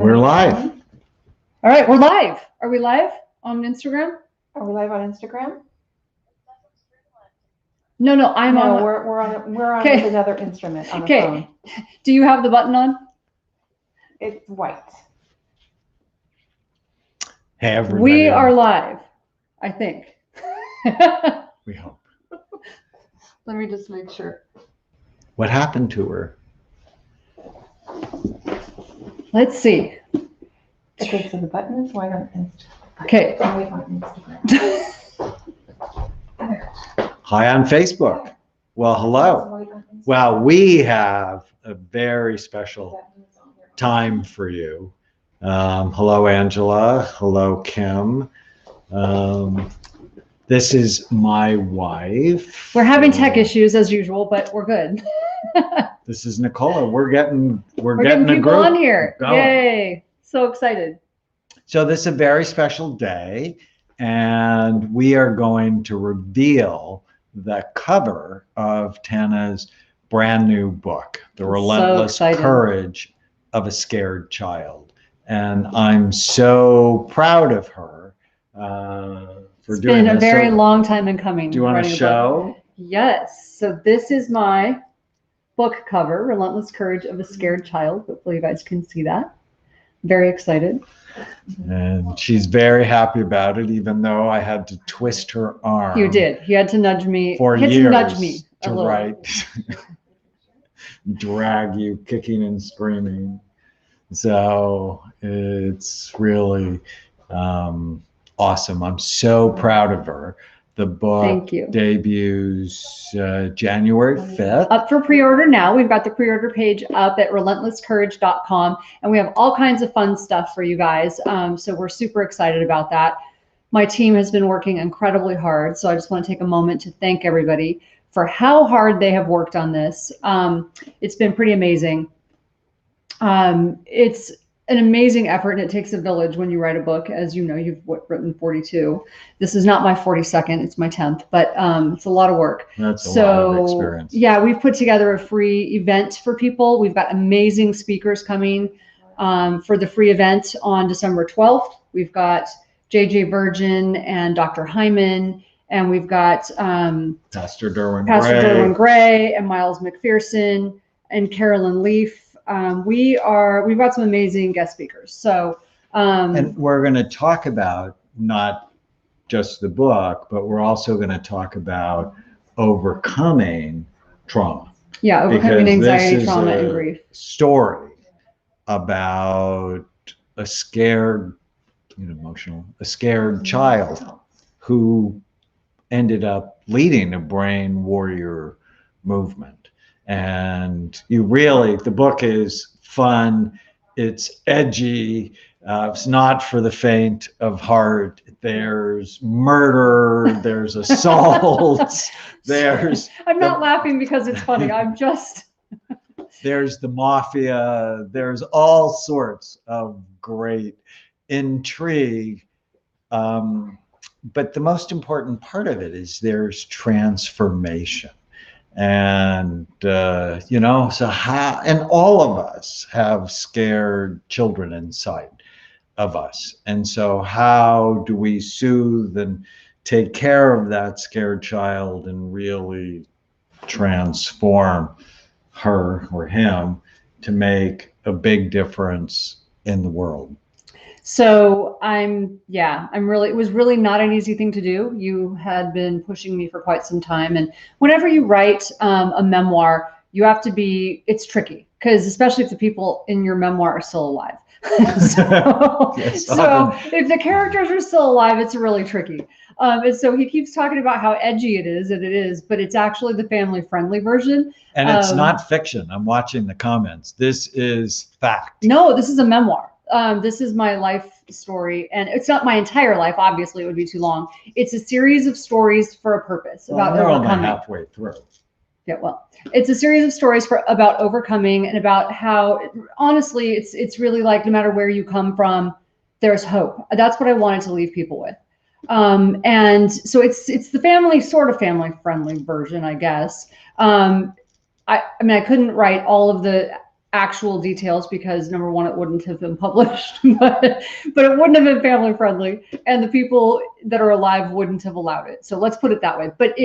We're live. All right, we're live. Are we live on Instagram? Are we live on Instagram? No, I'm No, on. we're on Okay. with another instrument on the Okay. phone. Do you have the button on? It's white. Hey, everybody. We are live, I think. We hope. Let me just make sure. What happened to her? Let's see. Okay, so the button is white on Instagram. Okay. White on Instagram. Hi on Facebook. Well, hello. Well, we have a very special time for you. Hello, Angela. Hello, Kim. This is my wife. We're having tech issues as usual, but we're good. This is Nicola. We're getting getting a people group on here. going. Yay. So excited. So this is a very special day, and we are going to reveal the cover of Tana's brand new book, The Relentless Courage of a Scared Child. And I'm so proud of her for doing this. It's been a very long time in coming. Do you want to show? Yes. So this is my book cover, Relentless Courage of a Scared Child. Hopefully you guys can see that. Very excited. And she's very happy about it, even though I had to twist her arm. You did. You had to nudge me. For years to nudge me to write, drag you kicking and screaming. So it's really awesome. I'm so proud of her. The book debuts January 5th. Up for pre-order now. We've got the pre-order page up at relentlesscourage.com, and we have all kinds of fun stuff for you guys. So we're super excited about that. My team has been working incredibly hard, so I just want to take a moment to thank everybody for how hard they have worked on this. It's been pretty amazing. It's an amazing effort, and it takes a village when you write a book. As you know, you've written 42. This is not my 42nd, it's my 10th, but it's a lot of work. That's a lot of experience. Yeah, we've put together a free event for people. We've got amazing speakers coming for the free event on December 12th. We've got JJ Virgin and Dr. Hyman, and we've got Pastor Derwin Gray and Miles McPherson and Carolyn Leaf. We've got some amazing guest speakers. So, and we're going to talk about not just the book, but we're also going to talk about overcoming trauma. Yeah, overcoming anxiety, trauma, and grief. Story about a scared, a scared child who ended up leading a brain warrior movement. And the book is fun, it's edgy, it's not for the faint of heart. There's murder, there's assault, I'm not laughing because it's funny, I'm just... There's the mafia, there's all sorts of great intrigue. But the most important part of it is there's transformation. And so how, and all of us have scared children inside of us, and so how do we soothe and take care of that scared child and really transform her or him to make a big difference in the world? So it was really not an easy thing to do. You had been pushing me for quite some time. And whenever you write a memoir, it's tricky, because especially if the people in your memoir are still alive. So if the characters are still alive, it's really tricky. And so he keeps talking about how edgy it is, but it's actually the family friendly version. And it's not fiction. I'm watching the comments. This is fact. No, this is a memoir. This is my life story, and it's not my entire life. Obviously, it would be too long. It's a series of stories for a purpose about overcoming. We're only halfway through. Yeah, well, it's a series of stories about overcoming, and about how, honestly, it's really like no matter where you come from, there's hope. That's what I wanted to leave people with. And so it's the sort of family friendly version, I guess. I couldn't write all of the actual details because number one, it wouldn't have been published, but it wouldn't have been family friendly, and the people that are alive wouldn't have allowed it. So let's put it that way. But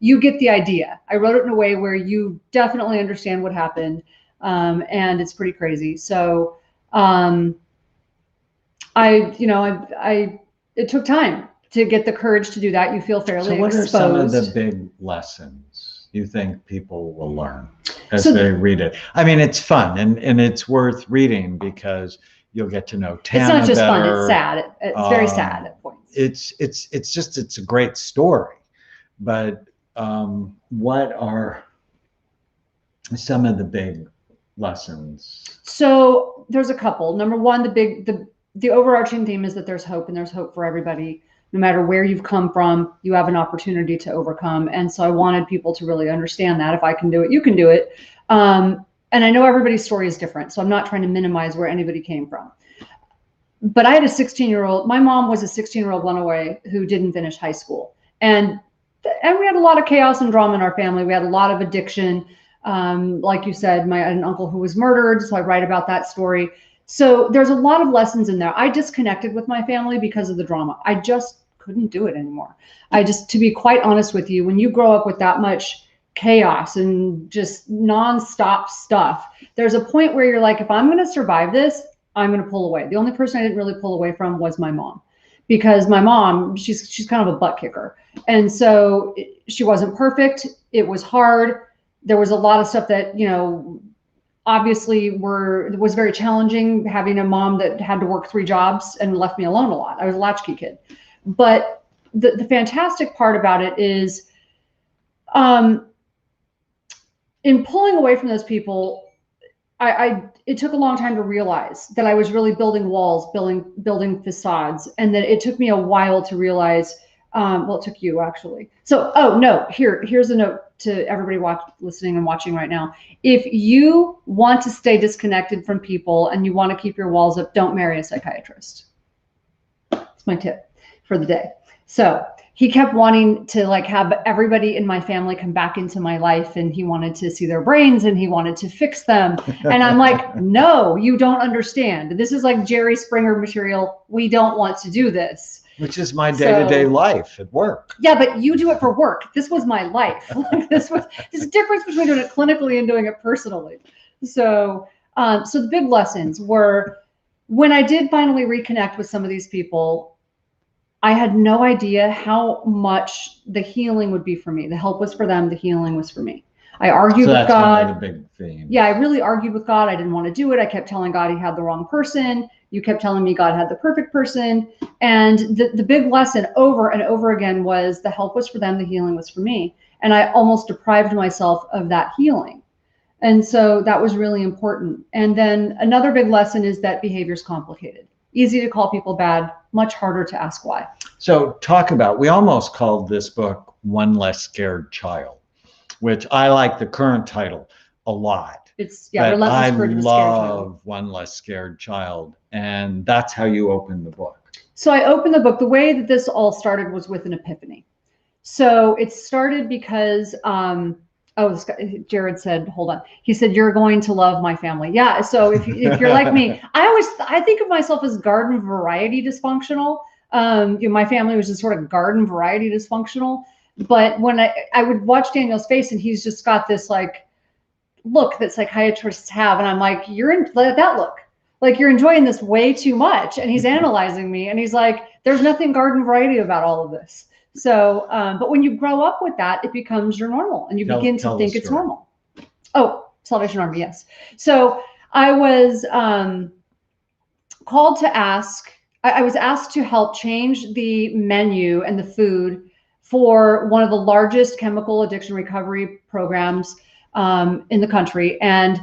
you get the idea. I wrote it in a way where you definitely understand what happened, and it's pretty crazy. So it took time to get the courage to do that. You feel fairly exposed. So what are some of the big lessons you think people will learn as they read it? I mean, it's fun and it's worth reading because you'll get to know Tana better. It's not just fun, it's sad. It's very sad at points. It's a great story. But what are some of the big lessons? So there's a couple. Number one, the overarching theme is that there's hope, and there's hope for everybody. No matter where you've come from, you have an opportunity to overcome. And so I wanted people to really understand that if I can do it, you can do it. And I know everybody's story is different, so I'm not trying to minimize where anybody came from. But I had a 16-year-old, my mom was a 16-year-old runaway who didn't finish high school. And we had a lot of chaos and drama in our family. We had a lot of addiction. Like you said, I had an uncle who was murdered, so I write about that story. So there's a lot of lessons in there. I disconnected with my family because of the drama. I just couldn't do it anymore. To be quite honest with you, when you grow up with that much chaos and just nonstop stuff, there's a point where you're like, if I'm going to survive this, I'm going to pull away. The only person I didn't really pull away from was my mom, because my mom, she's kind of a butt kicker. And so she wasn't perfect. It was hard. There was a lot of stuff that, obviously it was very challenging, having a mom that had to work 3 jobs and left me alone a lot. I was a latchkey kid. But the fantastic part about it is, in pulling away from those people, it took a long time to realize that I was really building walls, building facades, and that it took me a while to realize. It took you actually. So, here's a note to everybody listening and watching right now. If you want to stay disconnected from people and you want to keep your walls up, don't marry a psychiatrist. That's my tip for the day. So he kept wanting to have everybody in my family come back into my life, and he wanted to see their brains and he wanted to fix them. And I'm like, no, you don't understand. This is like Jerry Springer material. We don't want to do this. Which is my day-to-day life at work. Yeah, but you do it for work. This was my life. There's a difference between doing it clinically and doing it personally. So the big lessons were, when I did finally reconnect with some of these people, I had no idea how much the healing would be for me. The help was for them. The healing was for me. I argued with God. One of the big themes. Yeah, I really argued with God. I didn't want to do it. I kept telling God he had the wrong person. You kept telling me God had the perfect person. And the big lesson over and over again was the help was for them. The healing was for me. And I almost deprived myself of that healing. And so that was really important. And then another big lesson is that behavior is complicated. Easy to call people bad, much harder to ask why. So we almost called this book One Less Scared Child, which I like the current title a lot. It's Relentless. I love One Less Scared Child. And that's how you open the book. So I opened the book. The way that this all started was with an epiphany. So it started because, Jared said, hold on. He said, you're going to love my family. Yeah. So if you're like me, I think of myself as garden variety dysfunctional. My family was just sort of garden variety dysfunctional. But when I would watch Daniel's face, and he's just got this look that psychiatrists have. And I'm like, that look. Like, you're enjoying this way too much. And he's analyzing me, and he's like, there's nothing garden variety about all of this. So, but when you grow up with that, it becomes your normal, and you begin to think it's normal. Oh, Salvation Army, yes. So I was called to I was asked to help change the menu and the food for one of the largest chemical addiction recovery programs in the country. And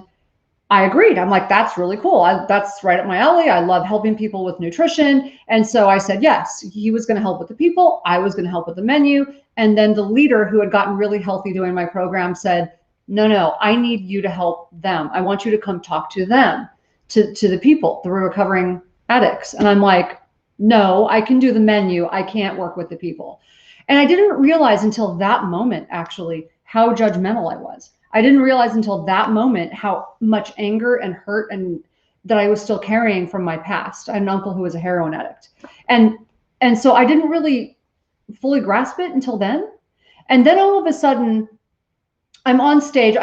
I agreed. I'm like, that's really cool. That's right up my alley. I love helping people with nutrition. And so I said, yes. He was going to help with the people. I was going to help with the menu. And then the leader, who had gotten really healthy doing my program, said, no, I need you to help them. I want you to come talk to them, to the people, the recovering addicts. And I'm like, no, I can do the menu. I can't work with the people. And I didn't realize until that moment, actually, how judgmental I was. I didn't realize until that moment how much anger and hurt and that I was still carrying from my past. I had an uncle who was a heroin addict. And so I didn't really fully grasp it until then. And then all of a sudden I'm on stage,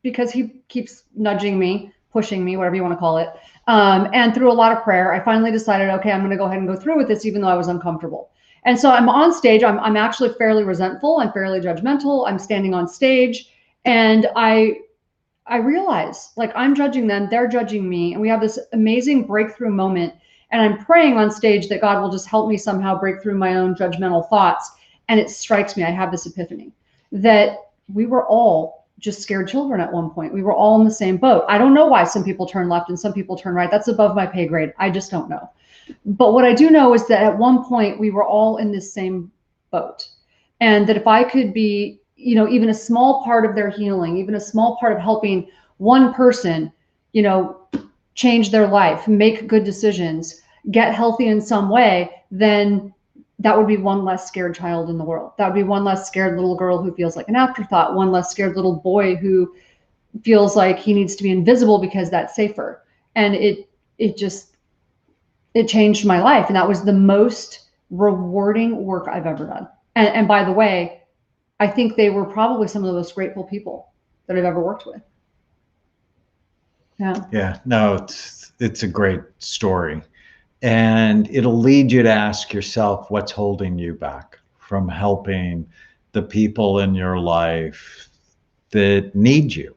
because he keeps nudging me, pushing me, whatever you want to call it. And through a lot of prayer, I finally decided, okay, I'm going to go ahead and go through with this, even though I was uncomfortable. And so I'm on stage. I'm actually fairly resentful. I'm fairly judgmental. I'm standing on stage, and I realize, like, I'm judging them, they're judging me, and we have this amazing breakthrough moment. And I'm praying on stage that God will just help me somehow break through my own judgmental thoughts. And it strikes me, I have this epiphany that we were all just scared children at one point. We were all in the same boat. I don't know why some people turn left and some people turn right. That's above my pay grade. I just don't know. But what I do know is that at one point we were all in this same boat. And that if I could be, even a small part of their healing, even a small part of helping one person, change their life, make good decisions, get healthy in some way, then that would be one less scared child in the world. That would be one less scared little girl who feels like an afterthought, one less scared little boy who feels like he needs to be invisible because that's safer. And it changed my life. And that was the most rewarding work I've ever done. And by the way, I think they were probably some of the most grateful people that I've ever worked with. Yeah. Yeah, no, it's a great story. And it'll lead you to ask yourself what's holding you back from helping the people in your life that need you.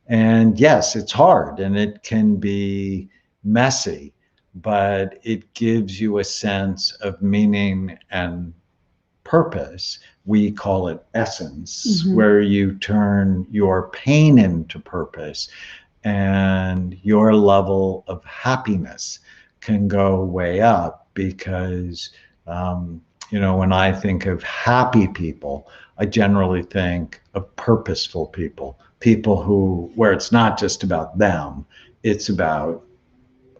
And yes, it's hard and it can be messy, but it gives you a sense of meaning and purpose. We call it essence, where you turn your pain into purpose, and your level of happiness can go way up because, when I think of happy people, I generally think of purposeful people, people where it's not just about them, it's about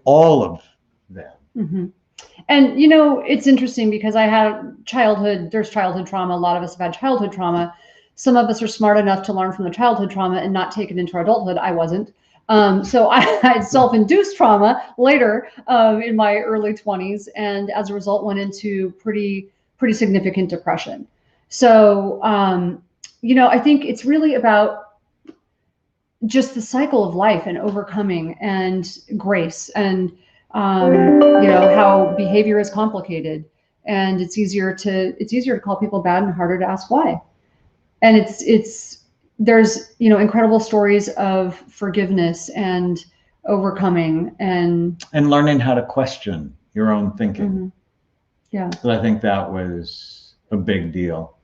all of them. Mm-hmm. And, it's interesting because there's childhood trauma. A lot of us have had childhood trauma. Some of us are smart enough to learn from the childhood trauma and not take it into our adulthood. I wasn't. So I had self-induced trauma later in my early 20s, and as a result went into pretty significant depression. So, I think it's really about just the cycle of life and overcoming and grace and, how behavior is complicated, and it's easier to call people bad and harder to ask why. And there's incredible stories of forgiveness and overcoming and learning how to question your own thinking. Yeah. So I think that was a big deal.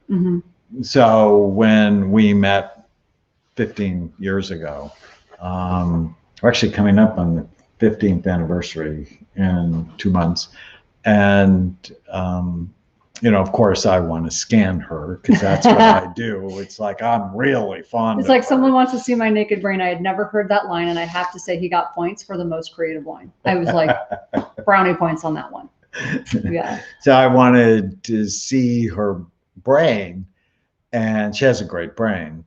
So when we met 15 years ago, we're actually coming up on the 15th anniversary in 2 months, and of course I want to scan her because that's what I do. It's like I'm really fond It's of like her. Someone wants to see my naked brain. I had never heard that line, and I have to say he got points for the most creative line. I was like brownie points on that one. Yeah. So I wanted to see her brain, and she has a great brain.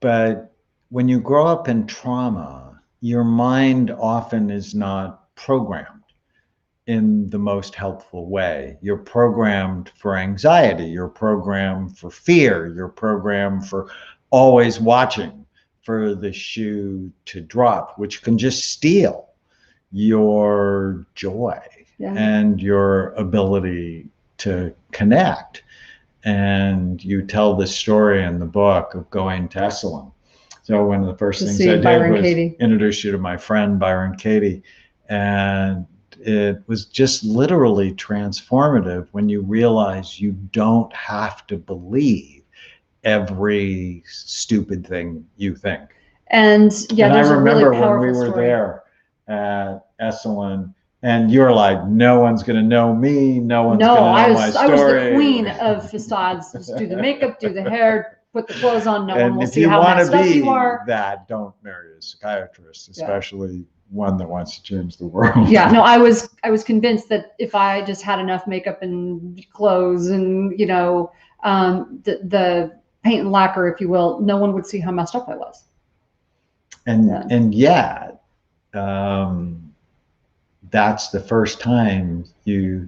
But when you grow up in trauma, your mind often is not programmed in the most helpful way. You're programmed for anxiety, you're programmed for fear, you're programmed for always watching for the shoe to drop, which can just steal your joy and your ability to connect. And you tell this story in the book of going to Esalen. So one of the first things I did was introduce you to my friend Byron Katie, and it was just literally transformative when you realize you don't have to believe every stupid thing you think. And I remember when we were there at Esalen, and you're like, no one's going to know me. No one's going to know my story. I was the queen of facades. Just do the makeup, do the hair, put the clothes on. No one will see how messed up you are. That, don't marry a psychiatrist, especially one that wants to change the world. Yeah, no, I was convinced that if I just had enough makeup and clothes and the paint and lacquer, if you will, no one would see how messed up I was. And yet, that's the first time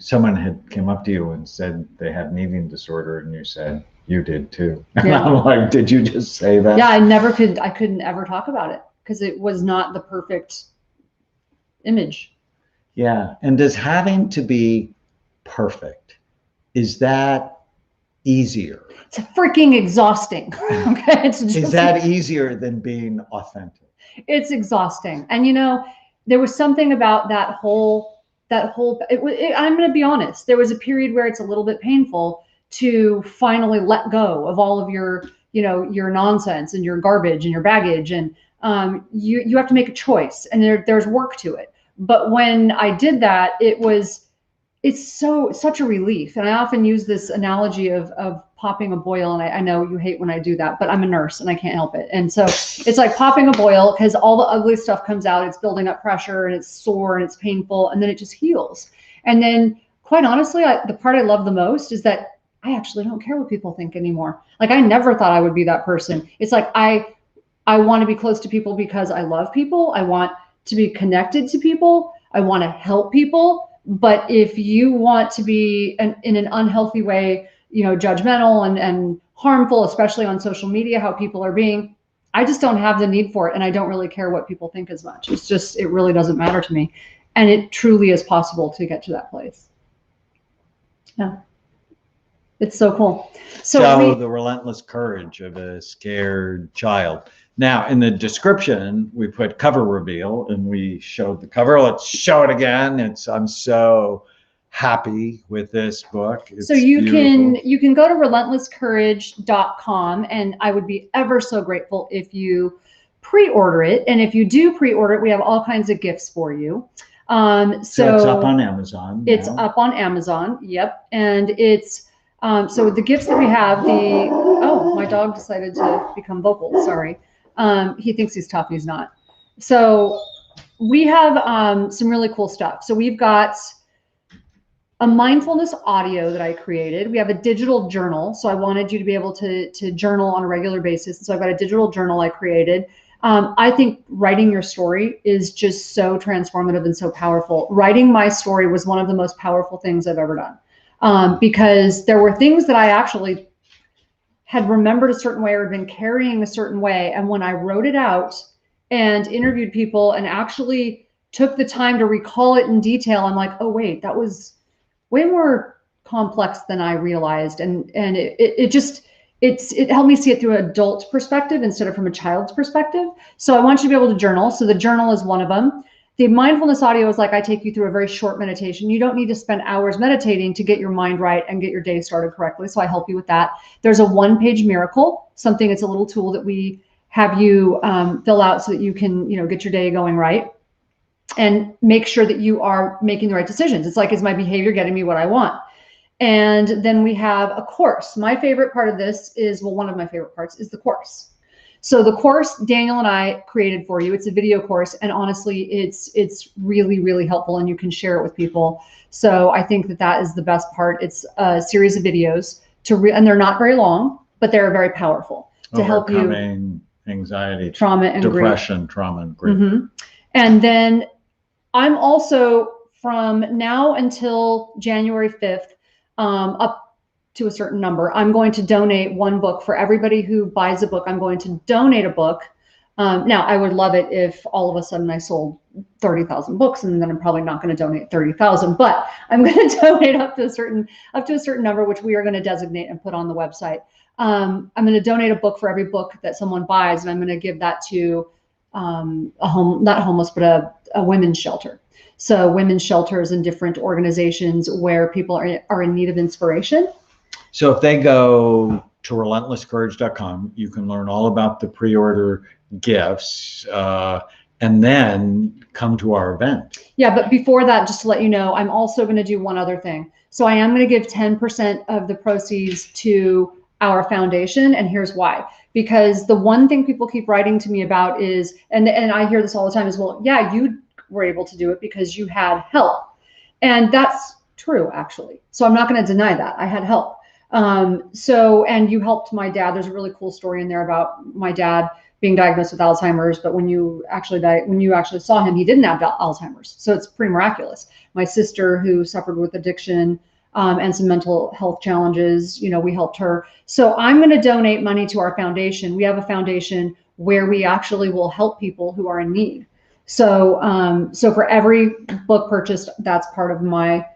someone had came up to you and said they had an eating disorder, and you said you did too. And Yeah. I'm like, did you just say that? Yeah, I couldn't ever talk about it because it was not the perfect image. Yeah. And does having to be perfect, is that easier? It's freaking exhausting. Okay. Is that easier than being authentic? It's exhausting. And there was something about I'm going to be honest. There was a period where it's a little bit painful to finally let go of all of your nonsense and your garbage and your baggage. And you have to make a choice, and there's work to it. But when I did that, it's such a relief. And I often use this analogy of popping a boil. And I know you hate when I do that, but I'm a nurse and I can't help it. And so it's like popping a boil, because all the ugly stuff comes out. It's building up pressure and it's sore and it's painful, and then it just heals. And then, quite honestly, the part I love the most is that I actually don't care what people think anymore. Like, I never thought I would be that person. It's like, I want to be close to people because I love people. I want to be connected to people. I want to help people. But if you want to be in an unhealthy way, judgmental and harmful, especially on social media, how people are being, I just don't have the need for it. And I don't really care what people think as much. It really doesn't matter to me. And it truly is possible to get to that place. Yeah. It's so cool. So the relentless courage of a scared child. Now, in the description, we put cover reveal, and we showed the cover. Let's show it again. I'm so happy with this book. It's so you beautiful. can go to relentlesscourage.com, and I would be ever so grateful if you pre-order it. And if you do pre-order it, we have all kinds of gifts for you. So it's up on Amazon. It's up on Amazon. Yep. And it's so the gifts that we have, my dog decided to become vocal. Sorry. He thinks he's tough. He's not. So we have some really cool stuff. So we've got a mindfulness audio that I created. We have a digital journal. So I wanted you to be able to journal on a regular basis. So I've got a digital journal I created. I think writing your story is just so transformative and so powerful. Writing my story was one of the most powerful things I've ever done, because there were things that I actually had remembered a certain way or had been carrying a certain way. And when I wrote it out and interviewed people and actually took the time to recall it in detail, I'm like, oh wait, that was way more complex than I realized. And it helped me see it through an adult perspective instead of from a child's perspective. So I want you to be able to journal. So the journal is one of them. The mindfulness audio is like, I take you through a very short meditation. You don't need to spend hours meditating to get your mind right and get your day started correctly. So I help you with that. There's a one-page miracle, something. It's a little tool that we have you fill out so that you can, get your day going right and make sure that you are making the right decisions. It's like, is my behavior getting me what I want? And then we have a course. My favorite part of this is, one of my favorite parts is the course. So the course Daniel and I created for you, it's a video course, and honestly, it's really, really helpful, and you can share it with people. So I think that is the best part. It's a series of videos and they're not very long, but they're very powerful to help you. Overcoming anxiety, trauma, and depression, grief. Trauma, and grief. Mm-hmm. And then I'm also, from now until January 5th, up to a certain number, I'm going to donate one book for everybody who buys a book. I'm going to donate a book. Now, I would love it if all of a sudden I sold 30,000 books, and then I'm probably not going to donate 30,000, but I'm going to donate up to a certain number, which we are going to designate and put on the website. I'm going to donate a book for every book that someone buys, and I'm going to give that to not homeless, but a women's shelter. So women's shelters and different organizations where people are in need of inspiration. So if they go to relentlesscourage.com, you can learn all about the pre-order gifts, and then come to our event. Yeah, but before that, just to let you know, I'm also going to do one other thing. So I am going to give 10% of the proceeds to our foundation, and here's why. Because the one thing people keep writing to me about is, and I hear this all the time, is, well, yeah, you were able to do it because you had help. And that's true, actually. So I'm not going to deny that. I had help. And you helped my dad. There's a really cool story in there about my dad being diagnosed with Alzheimer's, but when you actually saw him, he didn't have Alzheimer's. So it's pretty miraculous. My sister, who suffered with addiction and some mental health challenges, we helped her. So I'm going to donate money to our foundation. We have a foundation where we actually will help people who are in need. So for every book purchased, that's part of my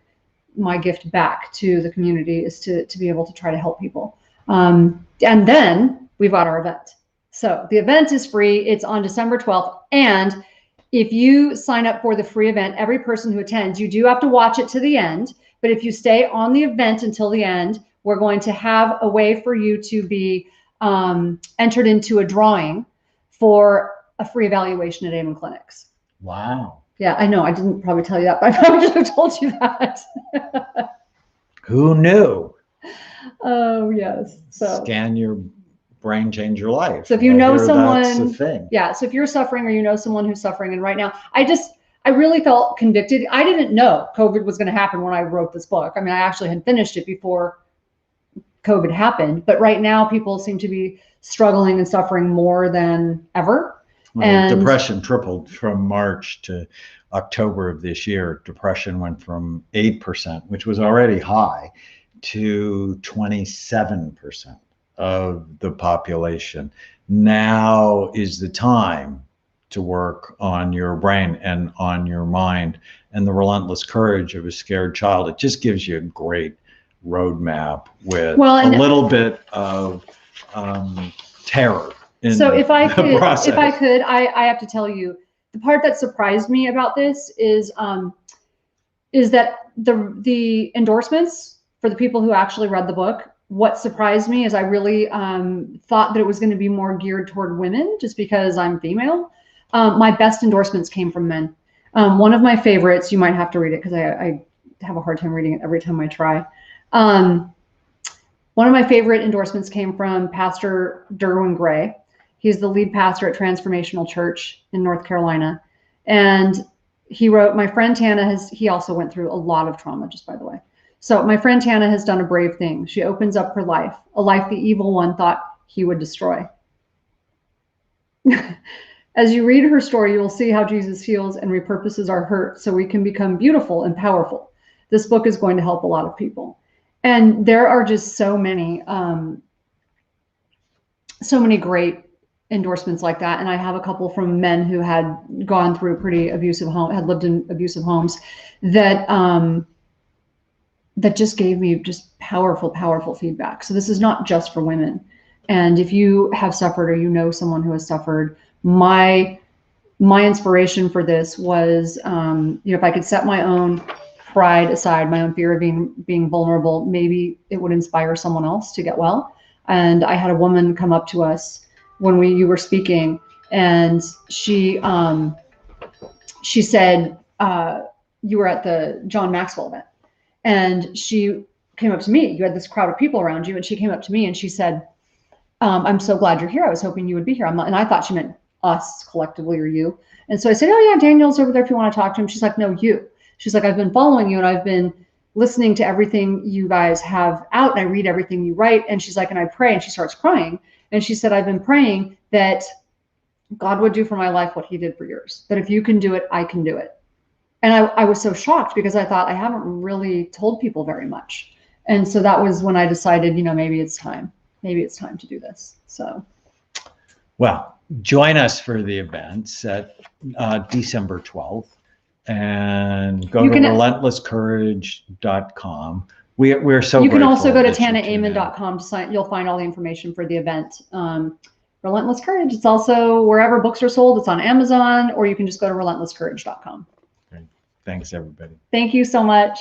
gift back to the community, is to be able to try to help people. And then we've got our event. So the event is free. It's on December 12th. And if you sign up for the free event, every person who attends, you do have to watch it to the end. But if you stay on the event until the end, we're going to have a way for you to be entered into a drawing for a free evaluation at Amen Clinics. Wow. Yeah, I know. I didn't probably tell you that, but I probably should have told you that. Who knew? Oh, yes. So scan your brain, change your life. So if you know someone, that's the thing. Yeah. So if you're suffering or you know someone who's suffering, and right now, I really felt convicted. I didn't know COVID was going to happen when I wrote this book. I mean, I actually had finished it before COVID happened, but right now people seem to be struggling and suffering more than ever. Well, and depression tripled from March to October of this year. Depression went from 8%, which was already high, to 27% of the population. Now is the time to work on your brain and on your mind. And the relentless courage of a scared child, it just gives you a great roadmap with a little bit of terror. So if I could, I have to tell you, the part that surprised me about this is that the endorsements for the people who actually read the book, what surprised me is I really thought that it was going to be more geared toward women, just because I'm female. My best endorsements came from men. One of my favorites, you might have to read it because I have a hard time reading it every time I try. One of my favorite endorsements came from Pastor Derwin Gray. He's the lead pastor at Transformational Church in North Carolina. And he wrote, my friend Tana he also went through a lot of trauma, just by the way. So my friend Tana has done a brave thing. She opens up her life, a life the evil one thought he would destroy. As you read her story, you will see how Jesus heals and repurposes our hurt so we can become beautiful and powerful. This book is going to help a lot of people. And there are just so many great endorsements like that. And I have a couple from men who had gone through pretty abusive home, had lived in abusive homes, that just gave me just powerful feedback. So this is not just for women. And if you have suffered or you know someone who has suffered, my inspiration for this was, if I could set my own pride aside, my own fear of being vulnerable, maybe it would inspire someone else to get well. And I had a woman come up to us when you were speaking, and she said, you were at the John Maxwell event, and she came up to me. You had this crowd of people around you, and she came up to me and she said, I'm so glad you're here. I was hoping you would be here. And I thought she meant us collectively, or you. And so I said, oh yeah, Daniel's over there if you want to talk to him. She's like, no, you. She's like, I've been following you and I've been listening to everything you guys have out, and I read everything you write. And she's like, and I pray. And she starts crying. And she said, I've been praying that God would do for my life what he did for yours. That if you can do it, I can do it. And I was so shocked, because I thought I haven't really told people very much. And so that was when I decided, maybe it's time. Maybe it's time to do this. So. Well, join us for the events at December 12th, and go to relentlesscourage.com. We're so You can grateful also go to that you tune in. tanaamen.com to sign. You'll find all the information for the event. Relentless Courage. It's also wherever books are sold. It's on Amazon, or you can just go to relentlesscourage.com. Great. Thanks, everybody. Thank you so much.